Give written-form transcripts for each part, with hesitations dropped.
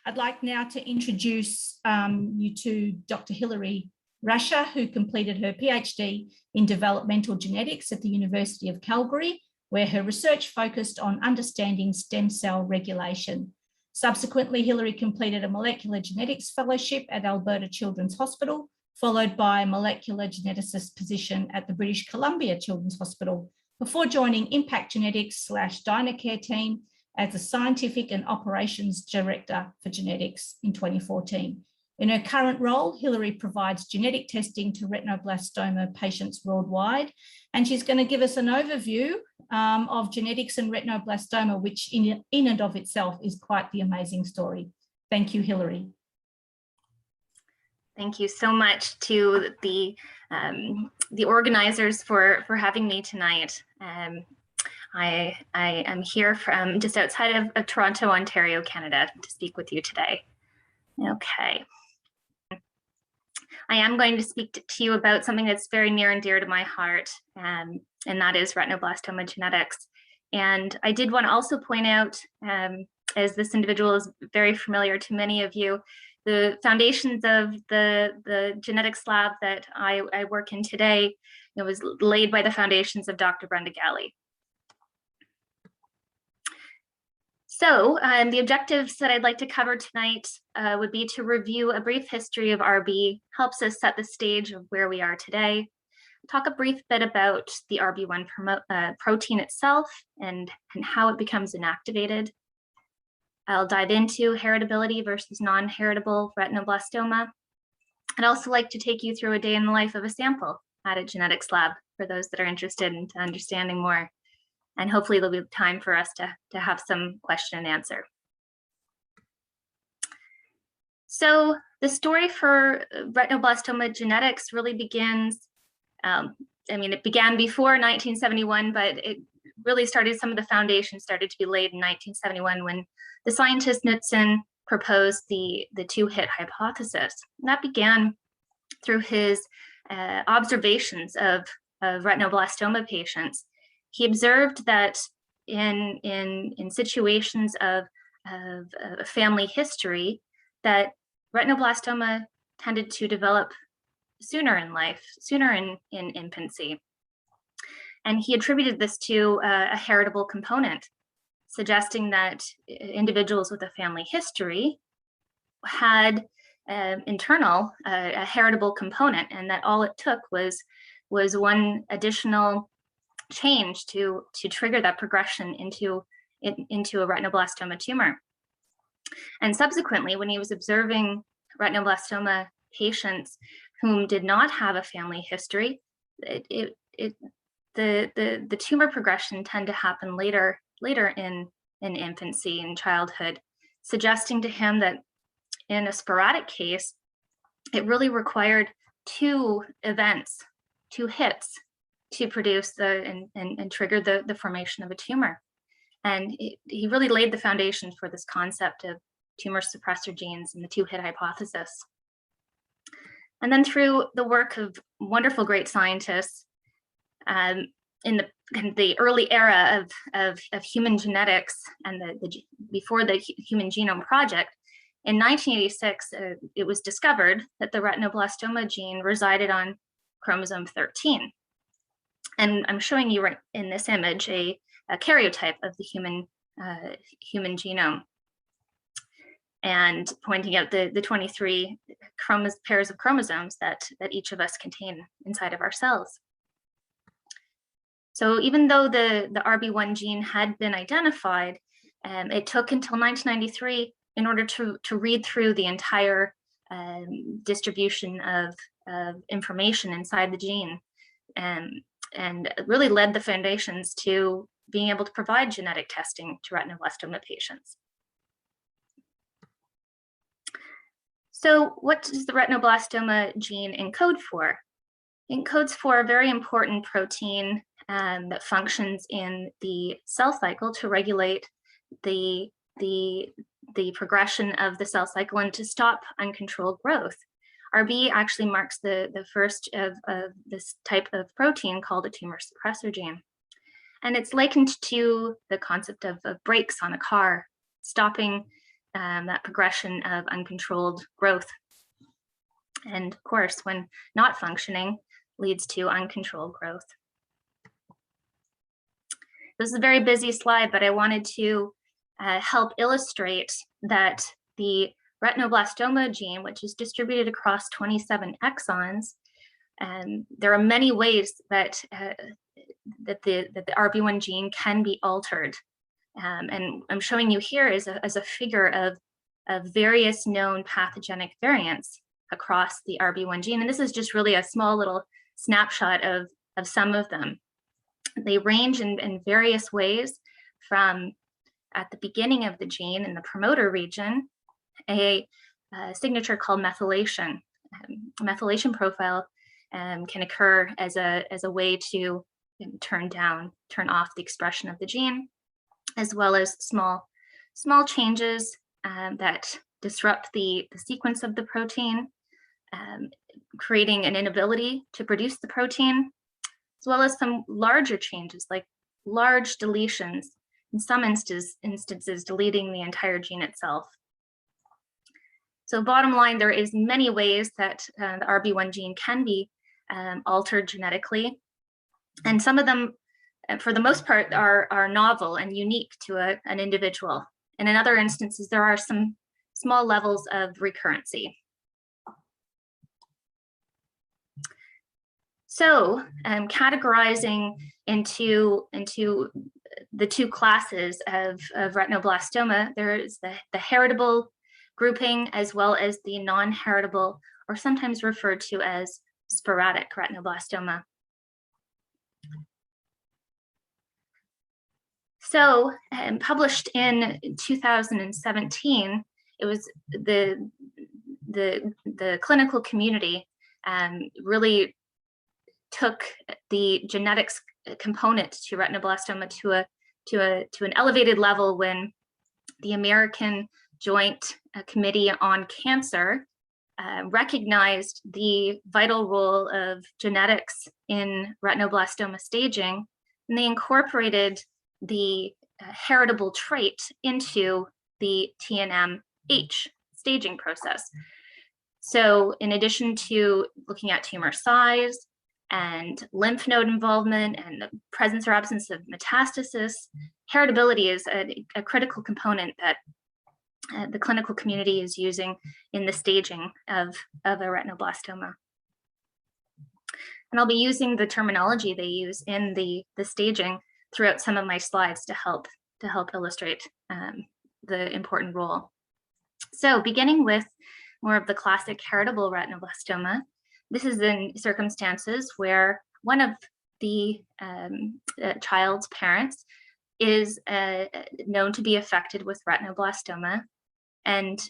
I'd like now to introduce you to Dr. Hilary Racher, who completed her PhD in developmental genetics at the University of Calgary, where her research focused on understanding stem cell regulation. Subsequently, Hilary completed a molecular genetics fellowship at Alberta Children's Hospital, followed by a molecular geneticist position at the British Columbia Children's Hospital, before joining Impact Genetics / Dynacare team as the Scientific and Operations Director for Genetics in 2014. In her current role, Hilary provides genetic testing to retinoblastoma patients worldwide, and she's going to give us an overview of genetics and retinoblastoma, which in and of itself is quite the amazing story. Thank you, Hilary. Thank you so much to the organizers for having me tonight. I am here from just outside of Toronto, Ontario, Canada, to speak with you today. Okay. I am going to speak to you about something that's very near and dear to my heart, and that is retinoblastoma genetics. And I did want to also point out, as this individual is very familiar to many of you, the foundations of the genetics lab that I work in today, it was laid by the foundations of Dr. Brenda Galley. So the objectives that I'd like to cover tonight would be to review a brief history of RB, helps us set the stage of where we are today, talk a brief bit about the RB1 protein itself and how it becomes inactivated. I'll dive into heritability versus non-heritable retinoblastoma. I'd also like to take you through a day in the life of a sample at a genetics lab for those that are interested in understanding more. And hopefully there'll be time for us to have some question and answer. So the story for retinoblastoma genetics really begins, it began before 1971, but it really started, some of the foundations started to be laid in 1971 when the scientist Knudsen proposed the two-hit hypothesis. And that began through his observations of retinoblastoma patients. He observed that in situations of family history, that retinoblastoma tended to develop sooner in life, sooner in infancy. And he attributed this to a heritable component, suggesting that individuals with a family history had internal a heritable component, and that all it took was one additional change to trigger that progression into a retinoblastoma tumor. And subsequently, when he was observing retinoblastoma patients whom did not have a family history, the tumor progression tend to happen later in infancy and childhood, suggesting to him that in a sporadic case, it really required two events, two hits, to produce and trigger the formation of a tumor. And he really laid the foundation for this concept of tumor suppressor genes and the two-hit hypothesis. And then through the work of wonderful, great scientists in the early era of human genetics and before the Human Genome Project, in 1986, it was discovered that the retinoblastoma gene resided on chromosome 13. And I'm showing you right in this image a karyotype of the human genome, and pointing out the 23 pairs of chromosomes that each of us contain inside of our cells. So even though the RB1 gene had been identified, it took until 1993 in order to read through the entire distribution of information inside the gene, and really led the foundations to being able to provide genetic testing to retinoblastoma patients. So what does the retinoblastoma gene encode for? It encodes for a very important protein that functions in the cell cycle to regulate the progression of the cell cycle and to stop uncontrolled growth. RB actually marks the first of this type of protein called a tumor suppressor gene. And it's likened to the concept of brakes on a car, stopping that progression of uncontrolled growth. And of course, when not functioning, leads to uncontrolled growth. This is a very busy slide, but I wanted to help illustrate that the retinoblastoma gene, which is distributed across 27 exons, there are many ways that the RB1 gene can be altered. And I'm showing you here as a figure of various known pathogenic variants across the RB1 gene. And this is just really a small little snapshot of some of them. They range in various ways from, at the beginning of the gene in the promoter region, a signature called methylation. Methylation profile can occur as a way to turn off the expression of the gene, as well as small changes that disrupt the sequence of the protein, creating an inability to produce the protein, as well as some larger changes like large deletions, in some instances deleting the entire gene itself. So bottom line, there is many ways that the RB1 gene can be altered genetically. And some of them, for the most part, are novel and unique to an individual. And in other instances, there are some small levels of recurrency. So categorizing into the two classes of retinoblastoma, there is the heritable grouping as well as the non-heritable, or sometimes referred to as sporadic retinoblastoma. So published in 2017, it was the clinical community really took the genetics component to retinoblastoma to an elevated level when the American Joint Committee on Cancer recognized the vital role of genetics in retinoblastoma staging, and they incorporated the heritable trait into the TNM-H staging process. So in addition to looking at tumor size and lymph node involvement and the presence or absence of metastasis, heritability is a critical component that the clinical community is using in the staging of a retinoblastoma. And I'll be using the terminology they use in the staging throughout some of my slides to help illustrate the important role. So beginning with more of the classic heritable retinoblastoma, this is in circumstances where one of the child's parents is known to be affected with retinoblastoma and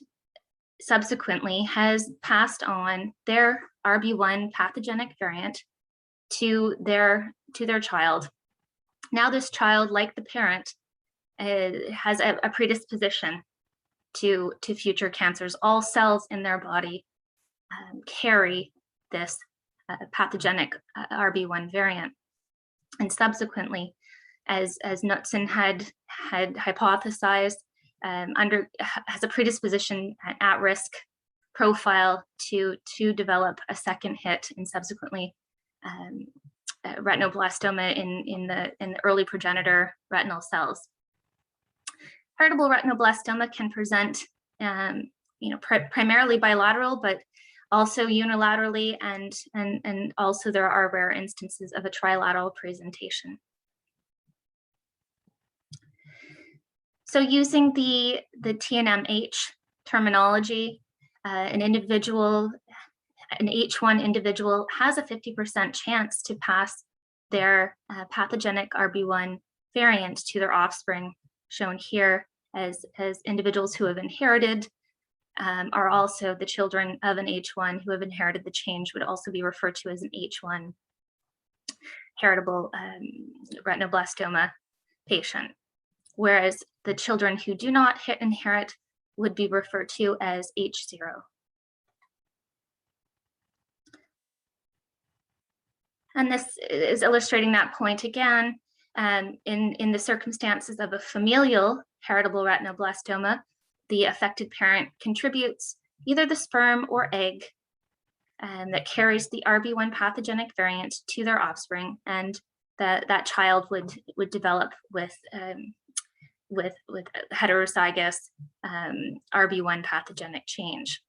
subsequently has passed on their RB1 pathogenic variant to their child. Now this child, like the parent, has a predisposition to future cancers. All cells in their body carry this pathogenic RB1 variant. And subsequently, as Knudsen had hypothesized, has a predisposition at risk profile to develop a second hit and subsequently retinoblastoma in the early progenitor retinal cells. Heritable retinoblastoma can present primarily bilateral, but also unilaterally, and also there are rare instances of a trilateral presentation. So using the TNM-H terminology, an H1 individual has a 50% chance to pass their pathogenic RB1 variant to their offspring, shown here as individuals who have inherited, are also the children of an H1 who have inherited the change, would also be referred to as an H1 heritable retinoblastoma patient. Whereas the children who do not inherit would be referred to as H0. And this is illustrating that point again. In the circumstances of a familial heritable retinoblastoma, the affected parent contributes either the sperm or egg that carries the RB1 pathogenic variant to their offspring, and that child would develop with heterozygous RB1 pathogenic change.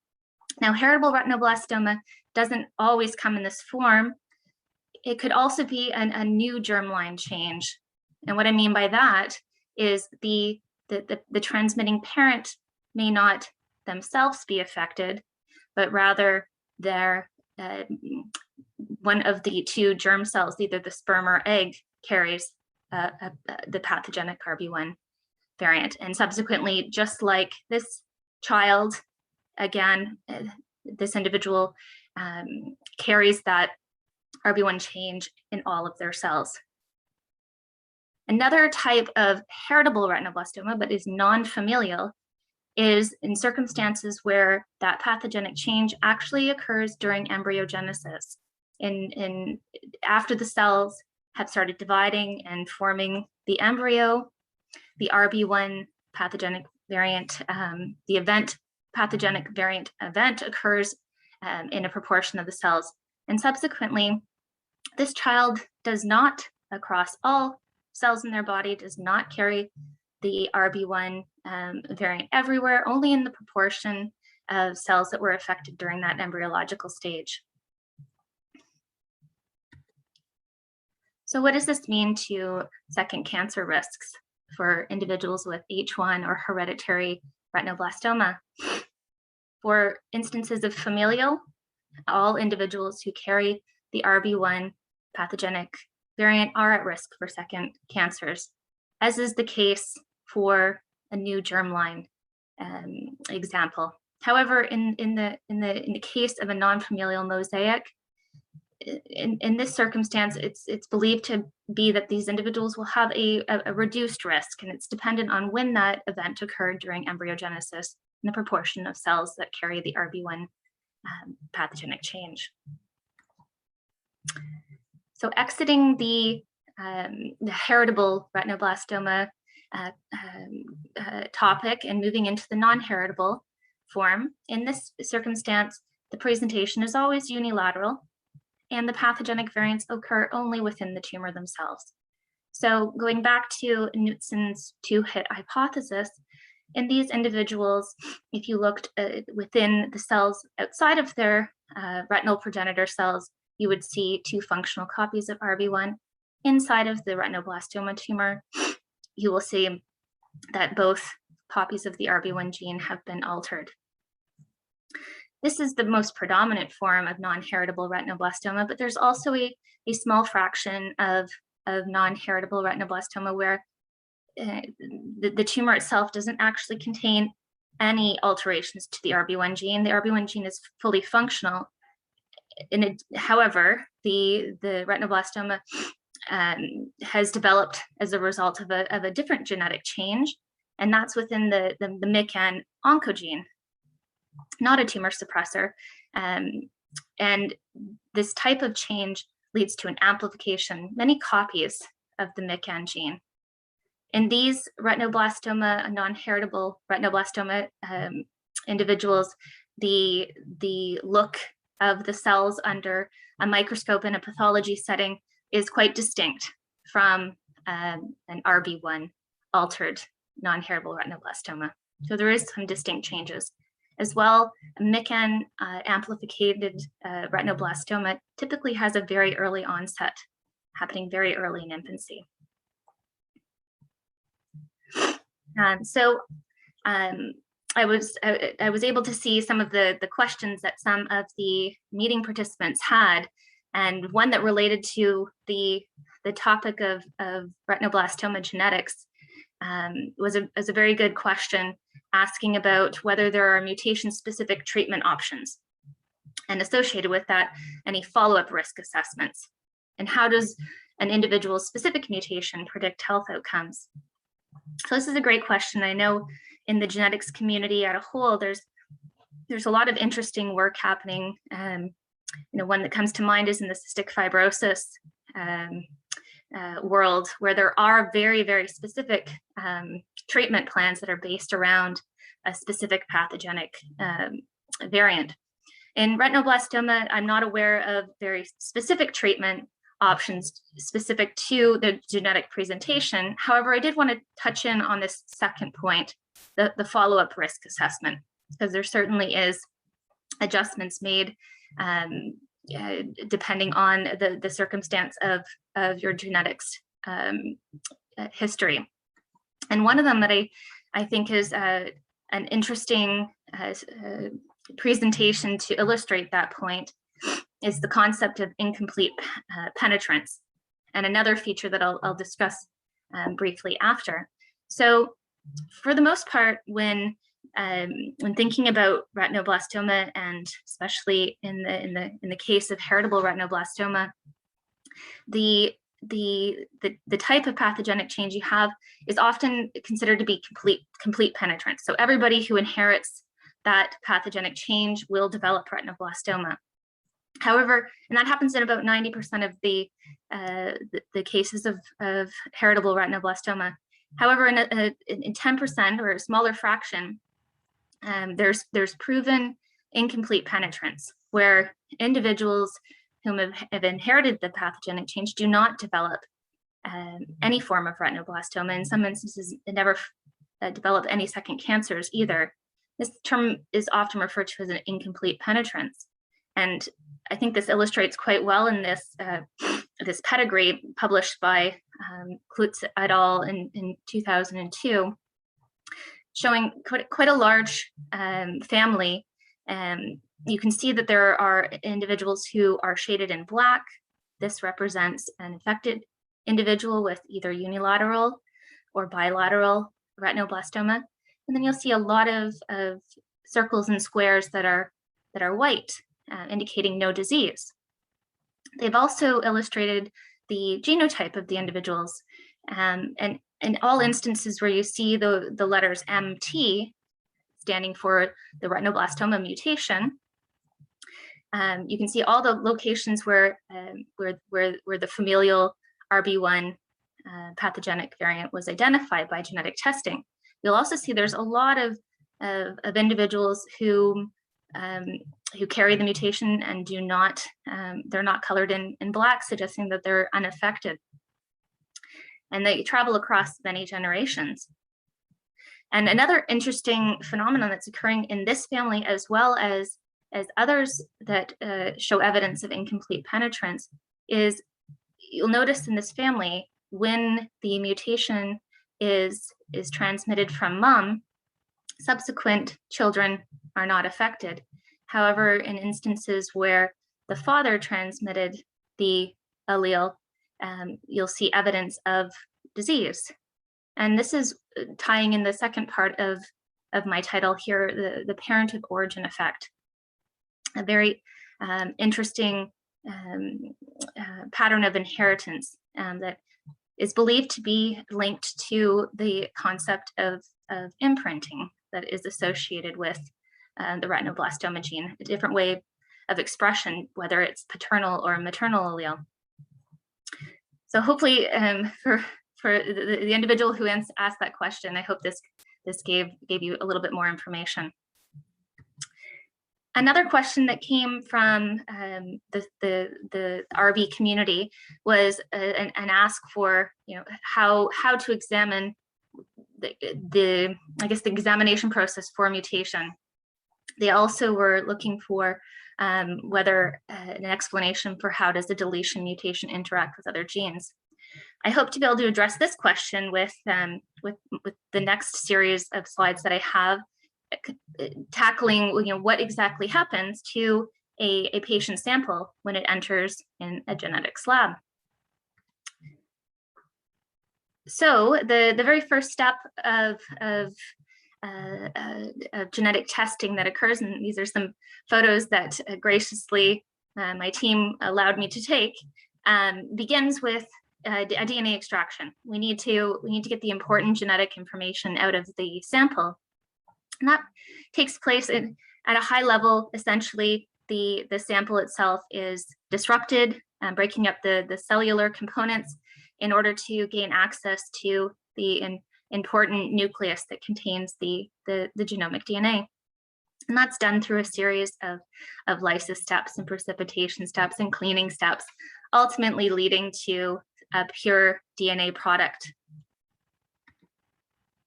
Now, heritable retinoblastoma doesn't always come in this form. It could also be a new germline change. And what I mean by that is the transmitting parent may not themselves be affected, but rather their one of the two germ cells, either the sperm or egg, carries the pathogenic RB1 variant. And subsequently, just like this child, again, this individual carries that RB1 change in all of their cells. Another type of heritable retinoblastoma, but is non-familial, is in circumstances where that pathogenic change actually occurs during embryogenesis. After the cells have started dividing and forming the embryo, the RB1 pathogenic variant, pathogenic variant event occurs in a proportion of the cells. And subsequently, this child does not, across all cells in their body, does not carry the RB1 variant everywhere, only in the proportion of cells that were affected during that embryological stage. So what does this mean to second cancer risks for individuals with H1 or hereditary retinoblastoma? For instances of familial, all individuals who carry the RB1 pathogenic variant are at risk for second cancers, as is the case for a new germline example. However, in the case of a non-familial mosaic, in this circumstance, it's believed to be that these individuals will have a reduced risk, and it's dependent on when that event occurred during embryogenesis and the proportion of cells that carry the RB1 pathogenic change. So exiting the heritable retinoblastoma topic and moving into the non-heritable form, in this circumstance, the presentation is always unilateral, and the pathogenic variants occur only within the tumor themselves. So going back to Knudsen's two-hit hypothesis, in these individuals, if you looked within the cells outside of their retinal progenitor cells, you would see two functional copies of RB1. Inside of the retinoblastoma tumor, you will see that both copies of the RB1 gene have been altered. This is the most predominant form of non-heritable retinoblastoma, but there's also a small fraction of non-heritable retinoblastoma where the tumor itself doesn't actually contain any alterations to the RB1 gene. The RB1 gene is fully functional. However, the retinoblastoma has developed as a result of a different genetic change, and that's within the MYC oncogene, not a tumor suppressor. And this type of change leads to an amplification, many copies of the MYC gene. In these retinoblastoma, non-heritable retinoblastoma individuals, the look of the cells under a microscope in a pathology setting is quite distinct from an RB1 altered non-heritable retinoblastoma. So there is some distinct changes. As well, MYC amplificated retinoblastoma typically has a very early onset, happening very early in infancy. I was able to see some of the questions that some of the meeting participants had, and one that related to the topic of retinoblastoma genetics was a very good question, asking about whether there are mutation-specific treatment options, and associated with that, any follow-up risk assessments, and how does an individual's specific mutation predict health outcomes? So this is a great question. I know in the genetics community as a whole, there's a lot of interesting work happening. One that comes to mind is in the cystic fibrosis world, where there are very, very specific treatment plans that are based around a specific pathogenic variant. In retinoblastoma, I'm not aware of very specific treatment options specific to the genetic presentation. However, I did want to touch in on this second point, the follow-up risk assessment, because there certainly is adjustments made depending on the circumstance of your genetics history. And one of them that I think is an interesting presentation to illustrate that point is the concept of incomplete penetrance, and another feature that I'll discuss briefly after. So for the most part, when thinking about retinoblastoma, and especially in the case of heritable retinoblastoma, the type of pathogenic change you have is often considered to be complete penetrance. So everybody who inherits that pathogenic change will develop retinoblastoma. However, and that happens in about 90% of the cases of heritable retinoblastoma. However, in 10% or a smaller fraction, there's proven incomplete penetrance, where individuals whom have inherited the pathogenic change do not develop any form of retinoblastoma. In some instances, they never develop any second cancers either. This term is often referred to as an incomplete penetrance. And I think this illustrates quite well in this this pedigree published by Klutz et al. in 2002, showing quite a large family. You can see that there are individuals who are shaded in black. This represents an affected individual with either unilateral or bilateral retinoblastoma. And then you'll see a lot of circles and squares that are white, indicating no disease. They've also illustrated the genotype of the individuals, and in all instances where you see the letters MT standing for the retinoblastoma mutation, you can see all the locations where the familial RB1 pathogenic variant was identified by genetic testing. You'll also see there's a lot of individuals who carry the mutation and do not, they're not colored in black, suggesting that they're unaffected. And they travel across many generations. And another interesting phenomenon that's occurring in this family, as well as others that show evidence of incomplete penetrance, is you'll notice in this family, when the mutation is transmitted from mom, subsequent children are not affected. However, in instances where the father transmitted the allele, you'll see evidence of disease. And this is tying in the second part of my title here, the parent of origin effect. A very interesting pattern of inheritance that is believed to be linked to the concept of imprinting that is associated with the retinoblastoma gene, a different way of expression, whether it's paternal or maternal allele. So hopefully for the individual who asked that question, I hope this gave you a little bit more information. Another question that came from the RB community was an ask for, how to examine the examination process for mutation. They also were looking for whether an explanation for how does the deletion mutation interact with other genes. I hope to be able to address this question with the next series of slides that I have, tackling what exactly happens to a patient sample when it enters in a genetics lab. So the very first step of genetic testing that occurs, and these are some photos that graciously my team allowed me to take, begins with a DNA extraction. We need to get the important genetic information out of the sample, and that takes place at a high level. Essentially, the sample itself is disrupted, breaking up the cellular components, in order to gain access to the important nucleus that contains the genomic DNA. And that's done through a series of lysis steps and precipitation steps and cleaning steps, ultimately leading to a pure DNA product.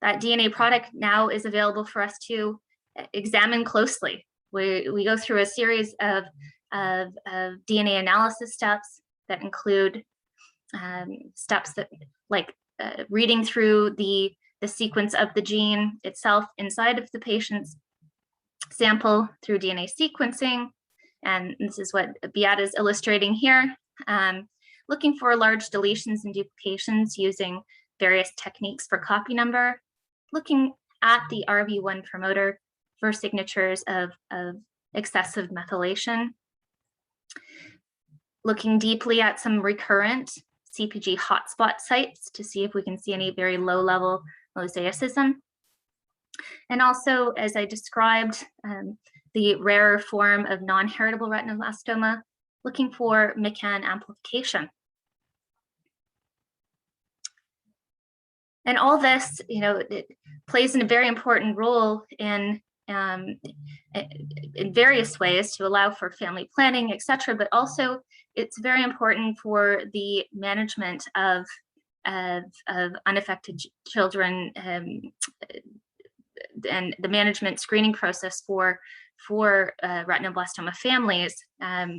That DNA product now is available for us to examine closely. We go through a series of DNA analysis steps that include steps that like reading through the sequence of the gene itself inside of the patient's sample through DNA sequencing. And this is what Beat is illustrating here. Looking for large deletions and duplications using various techniques for copy number, looking at the RB1 promoter for signatures of excessive methylation, looking deeply at some recurrent CPG hotspot sites to see if we can see any very low-level mosaicism. And also, as I described, the rarer form of non-heritable retinoblastoma, looking for McCann amplification. And all this, it plays in a very important role in various ways to allow for family planning, etc. But also, it's very important for the management of unaffected children and the management screening process for retinoblastoma families.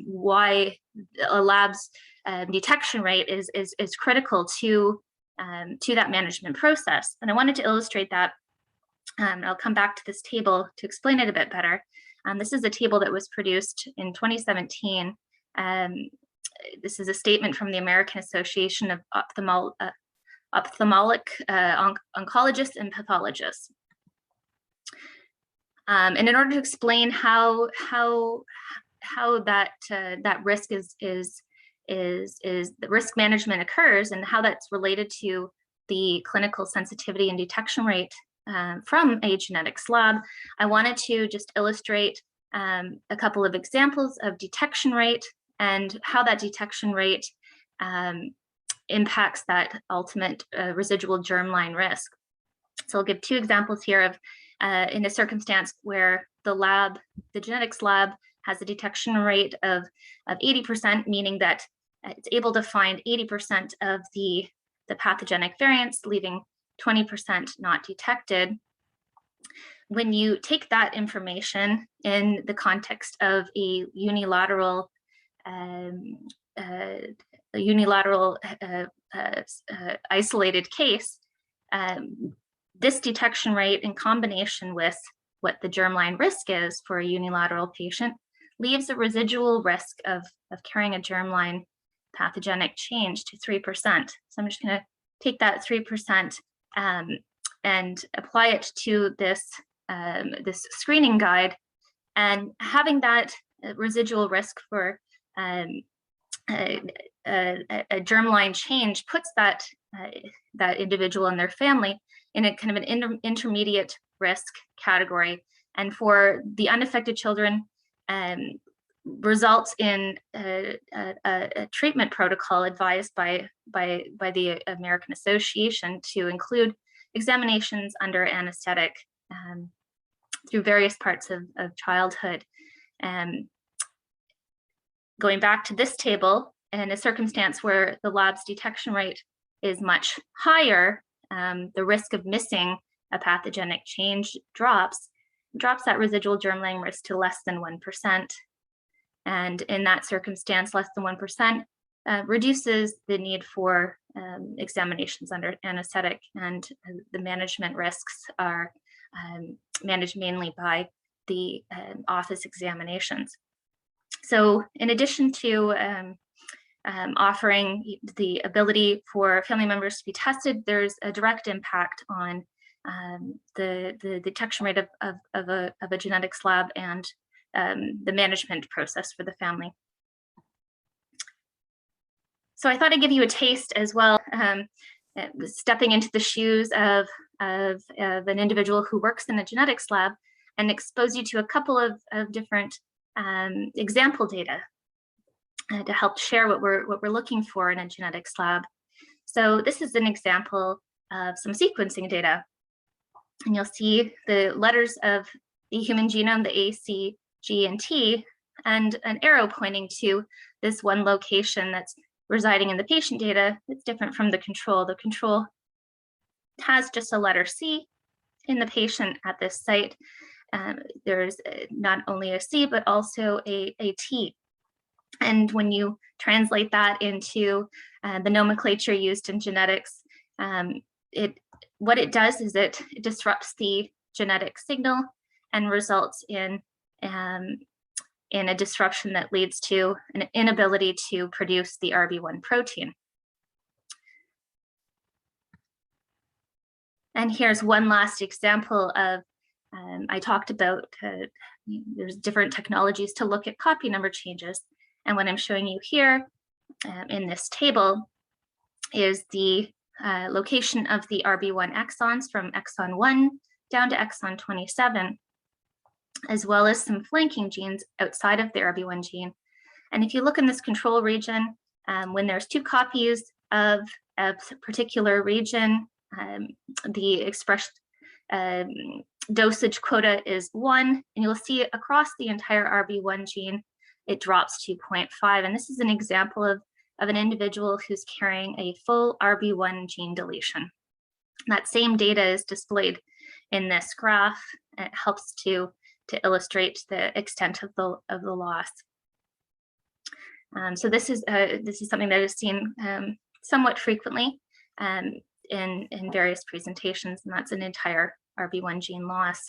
Why a lab's detection rate is critical to that management process. And I wanted to illustrate that. I'll come back to this table to explain it a bit better. This is a table that was produced in 2017. This is a statement from the American Association of Ophthalmic Oncologists and Pathologists. And in order to explain how that risk is the risk management occurs and how that's related to the clinical sensitivity and detection rate from a genetics lab, I wanted to just illustrate a couple of examples of detection rate and how that detection rate impacts that ultimate residual germline risk. So I'll give two examples here of in a circumstance where the genetics lab has a detection rate of 80%, meaning that it's able to find 80% of the pathogenic variants, leaving 20% not detected. When you take that information in the context of a unilateral isolated case, this detection rate in combination with what the germline risk is for a unilateral patient leaves a residual risk of carrying a germline pathogenic change to 3%. So I'm just going to take that 3% and apply it to this screening guide, and having that residual risk for a germline change puts that individual and their family in a kind of an intermediate risk category, and for the unaffected children results in a treatment protocol advised by the American Association to include examinations under anesthetic through various parts of childhood. Going back to this table, in a circumstance where the lab's detection rate is much higher, the risk of missing a pathogenic change drops that residual germline risk to less than 1%. And in that circumstance, less than 1% reduces the need for examinations under anesthetic, and the management risks are managed mainly by the office examinations. So in addition to offering the ability for family members to be tested, there's a direct impact on the detection rate of a genetics lab and the management process for the family. So I thought I'd give you a taste as well, stepping into the shoes of an individual who works in a genetics lab, and expose you to a couple of different example data to help share what we're looking for in a genetics lab. So this is an example of some sequencing data. And you'll see the letters of the human genome, the A, C, G, and T, and an arrow pointing to this one location that's residing in the patient data. It's different from the control. The control has just a letter C in the patient at this site. There's not only a C, but also a T. And when you translate that into the nomenclature used in genetics, what it does is it disrupts the genetic signal and results in a disruption that leads to an inability to produce the RB1 protein. And here's one last example of, I talked about, there's different technologies to look at copy number changes. And what I'm showing you here in this table is the location of the RB1 exons from exon 1 down to exon 27, as well as some flanking genes outside of the RB1 gene. And if you look in this control region, when there's 2 copies of a particular region, the expressed dosage quota is 1, and you'll see across the entire RB1 gene, it drops to 0.5. And this is an example of an individual who's carrying a full RB1 gene deletion. That same data is displayed in this graph. It helps to illustrate the extent of the loss. So this is something that is seen somewhat frequently in various presentations, and that's an entire RB1 gene loss.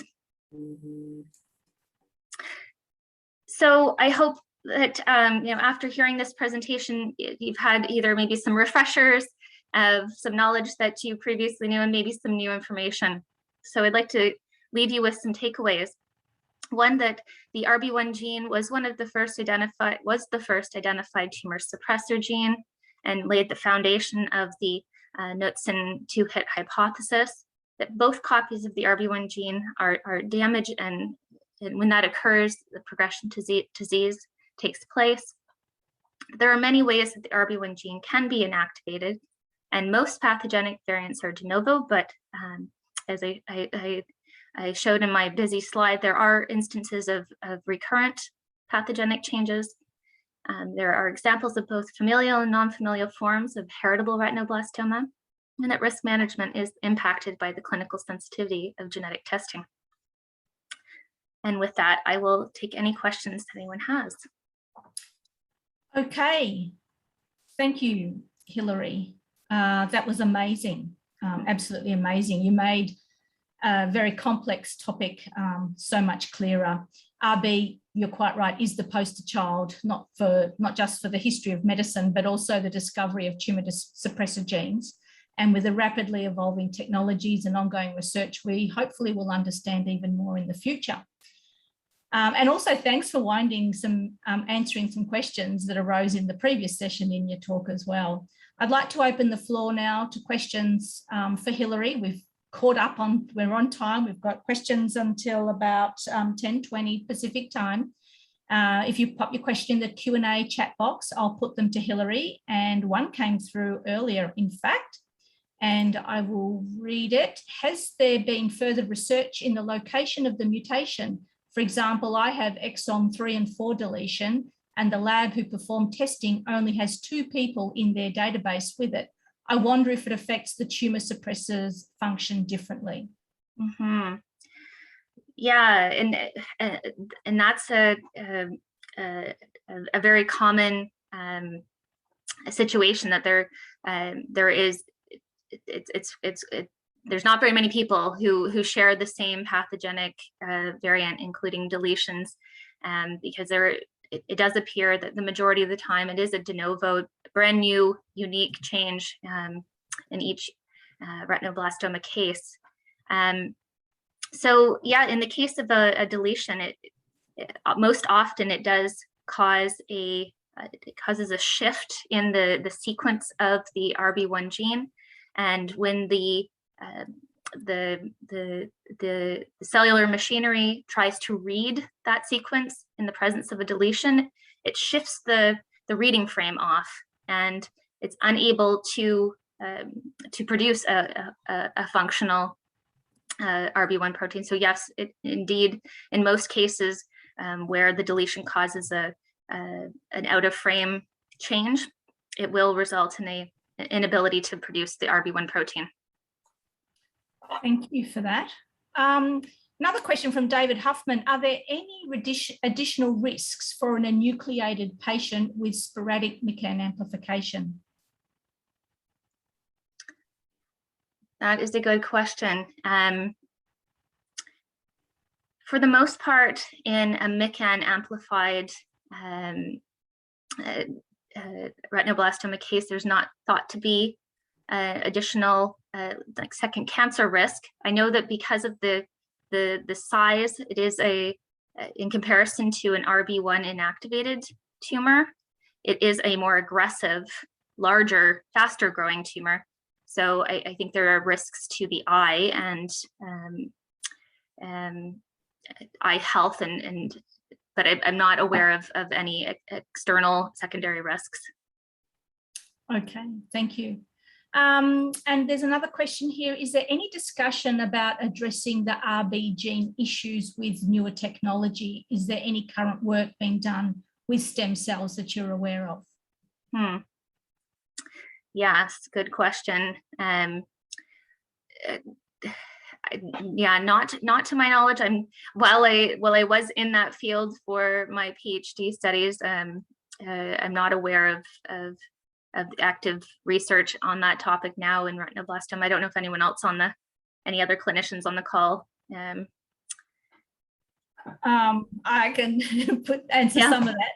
So I hope that after hearing this presentation, you've had either maybe some refreshers of some knowledge that you previously knew and maybe some new information. So I'd like to leave you with some takeaways. One, that the RB1 gene was the first identified tumor suppressor gene and laid the foundation of the Knudsen 2-hit hypothesis, that both copies of the RB1 gene are damaged, and when that occurs, the progression to disease takes place. There are many ways that the RB1 gene can be inactivated, and most pathogenic variants are de novo, but as I showed in my busy slide, there are instances of recurrent pathogenic changes. There are examples of both familial and non-familial forms of heritable retinoblastoma, and that risk management is impacted by the clinical sensitivity of genetic testing. And with that, I will take any questions that anyone has. Okay, thank you, Hilary. That was amazing, absolutely amazing. You made a very complex topic so much clearer. RB, you're quite right, is the poster child, not just for the history of medicine, but also the discovery of tumor suppressor genes. And with the rapidly evolving technologies and ongoing research, we hopefully will understand even more in the future. And also thanks for answering some questions that arose in the previous session in your talk as well. I'd like to open the floor now to questions for Hilary. We've caught up we're on time. We've got questions until about 10:20 Pacific time. If you pop your question in the Q&A chat box, I'll put them to Hilary, and one came through earlier, in fact, and I will read it. Has there been further research in the location of the mutation? For example, I have exon 3 and 4 deletion, and the lab who performed testing only has 2 people in their database with it. I wonder if it affects the tumor suppressors function differently. Mm-hmm. Yeah, and that's a very common situation, that there's not very many people who share the same pathogenic variant, including deletions, because it does appear that the majority of the time it is a de novo, brand new, unique change in each retinoblastoma case. So yeah, in the case of a deletion, most often it does cause it causes a shift in the sequence of the RB1 gene, and when the cellular machinery tries to read that sequence in the presence of a deletion, it shifts the reading frame off, and it's unable to to produce a functional RB1 protein. So yes, indeed, in most cases where the deletion causes an out of frame change, it will result in an inability to produce the RB1 protein. Thank you for that. Another question from David Huffman. Are there any additional risks for an enucleated patient with sporadic MICAN amplification? That is a good question. For the most part, in a MICAN amplified retinoblastoma case, there's not thought to be additional like second cancer risk. I know that because of the size, it is in comparison to an RB1 inactivated tumor, it is a more aggressive, larger, faster growing tumor. So I think there are risks to the eye and eye health, but I'm not aware of any external secondary risks. Okay, thank you. And there's another question here. Is there any discussion about addressing the RB gene issues with newer technology? Is there any current work being done with stem cells that you're aware of? Yes, good question. Yeah, not to my knowledge. While I was in that field for my PhD studies, I'm not aware of active research on that topic now in retinoblastoma. I don't know if anyone else any other clinicians on the call. I can answer some of that.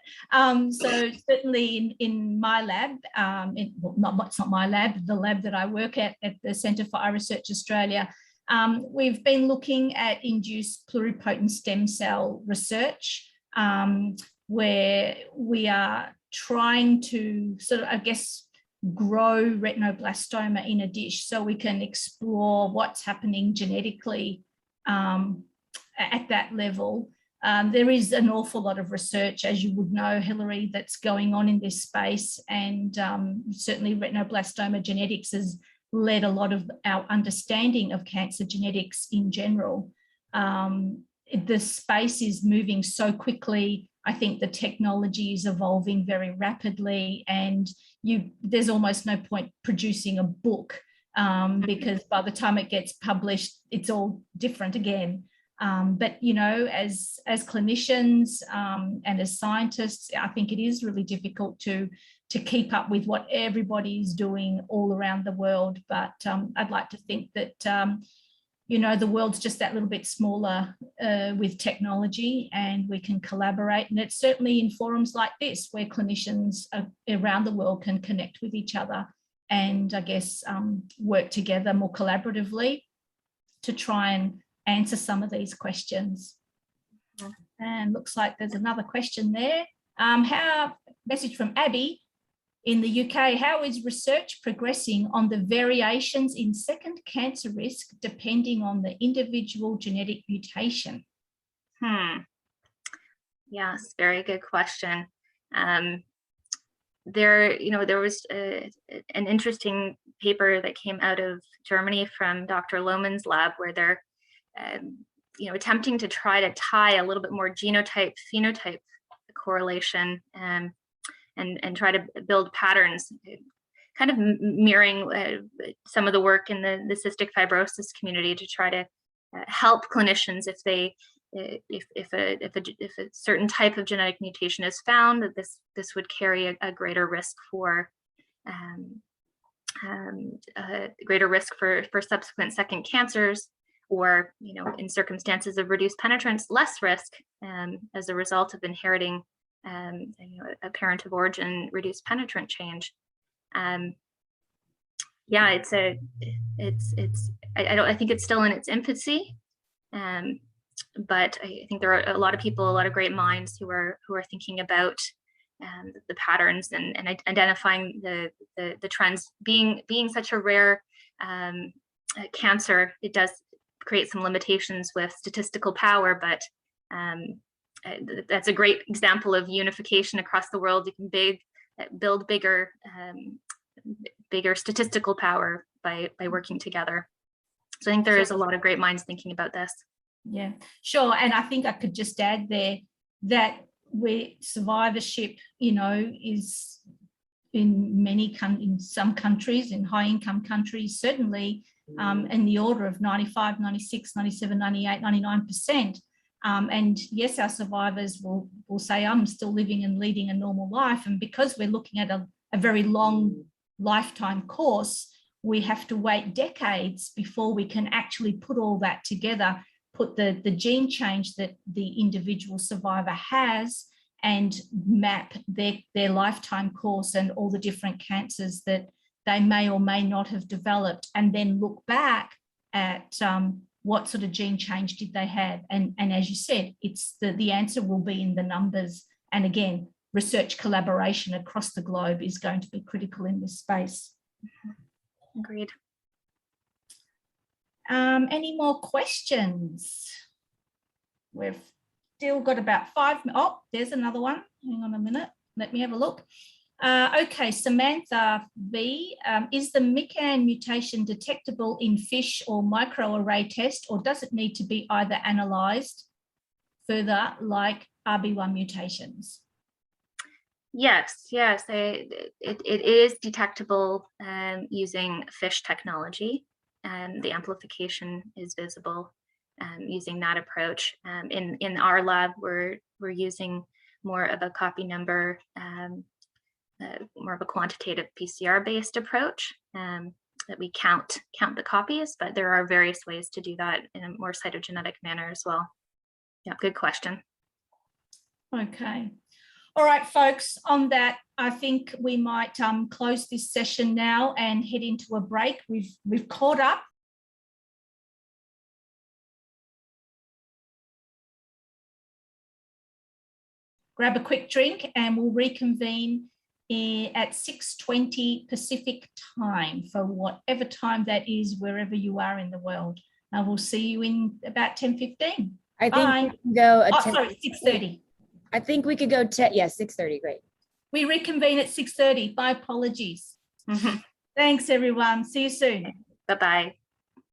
So certainly in my lab, it's not my lab, the lab that I work at the Centre for Eye Research Australia, we've been looking at induced pluripotent stem cell research, where we are trying to sort of, I guess, grow retinoblastoma in a dish so we can explore what's happening genetically at that level. There is an awful lot of research, as you would know, Hilary, that's going on in this space, and certainly retinoblastoma genetics has led a lot of our understanding of cancer genetics in general. The space is moving so quickly. I think the technology is evolving very rapidly, and there's almost no point producing a book because by the time it gets published, it's all different again. But, you know, as clinicians and as scientists, I think it is really difficult to keep up with what everybody is doing all around the world. But I'd like to think that, you know, the world's just that little bit smaller with technology, and we can collaborate. And it's certainly in forums like this where clinicians around the world can connect with each other and, I guess, work together more collaboratively to try and answer some of these questions. And looks like there's another question there. Message from Abby in the UK. How is research progressing on the variations in second cancer risk depending on the individual genetic mutation? Yes, very good question. There was an interesting paper that came out of Germany from Dr. Lohmann's lab where they're attempting to try to tie a little bit more genotype-phenotype correlation and try to build patterns, kind of mirroring some of the work in the cystic fibrosis community to try to help clinicians if a certain type of genetic mutation is found, that this would carry a greater risk for subsequent second cancers, or in circumstances of reduced penetrance, less risk as a result of inheriting a parent of origin reduced penetrant change. I think it's still in its infancy, but I think there are a lot of people, a lot of great minds who are thinking about the patterns and identifying the trends. Being such a rare cancer, it does create some limitations with statistical power, but that's a great example of unification across the world. You can build bigger bigger statistical power by working together. So I think there is a lot of great minds thinking about this. Yeah, sure. And I think I could just add there that where survivorship, you know, is in some countries, in high income countries, certainly in the order of 95, 96, 97, 98, 99%. And yes, our survivors will say, I'm still living and leading a normal life. And because we're looking at a very long lifetime course, we have to wait decades before we can actually put all that together, put the gene change that the individual survivor has and map their lifetime course and all the different cancers that they may or may not have developed, and then look back at what sort of gene change did they have. And as you said, it's the answer will be in the numbers. And again, research collaboration across the globe is going to be critical in this space. Agreed. Any more questions? We've still got about 5 minutes. Oh, there's another one. Hang on a minute. Let me have a look. Okay, Samantha V, is the MICAN mutation detectable in fish or microarray test, or does it need to be either analysed further like RB1 mutations? Yes, it is detectable using fish technology, and the amplification is visible using that approach. In our lab, we're using more of a copy number, more of a quantitative PCR-based approach that we count the copies, but there are various ways to do that in a more cytogenetic manner as well. Yeah, good question. Okay. All right, folks, on that, I think we might close this session now and head into a break. We've caught up. Grab a quick drink and we'll reconvene at 6:20 Pacific time for whatever time that is, wherever you are in the world. And we'll see you in about 10:15. I think Bye. we can go. Sorry, 6:30. I think we could go 10. Yes, 6:30. Great. We reconvene at 6:30. My apologies. Mm-hmm. Thanks, everyone. See you soon. Bye-bye.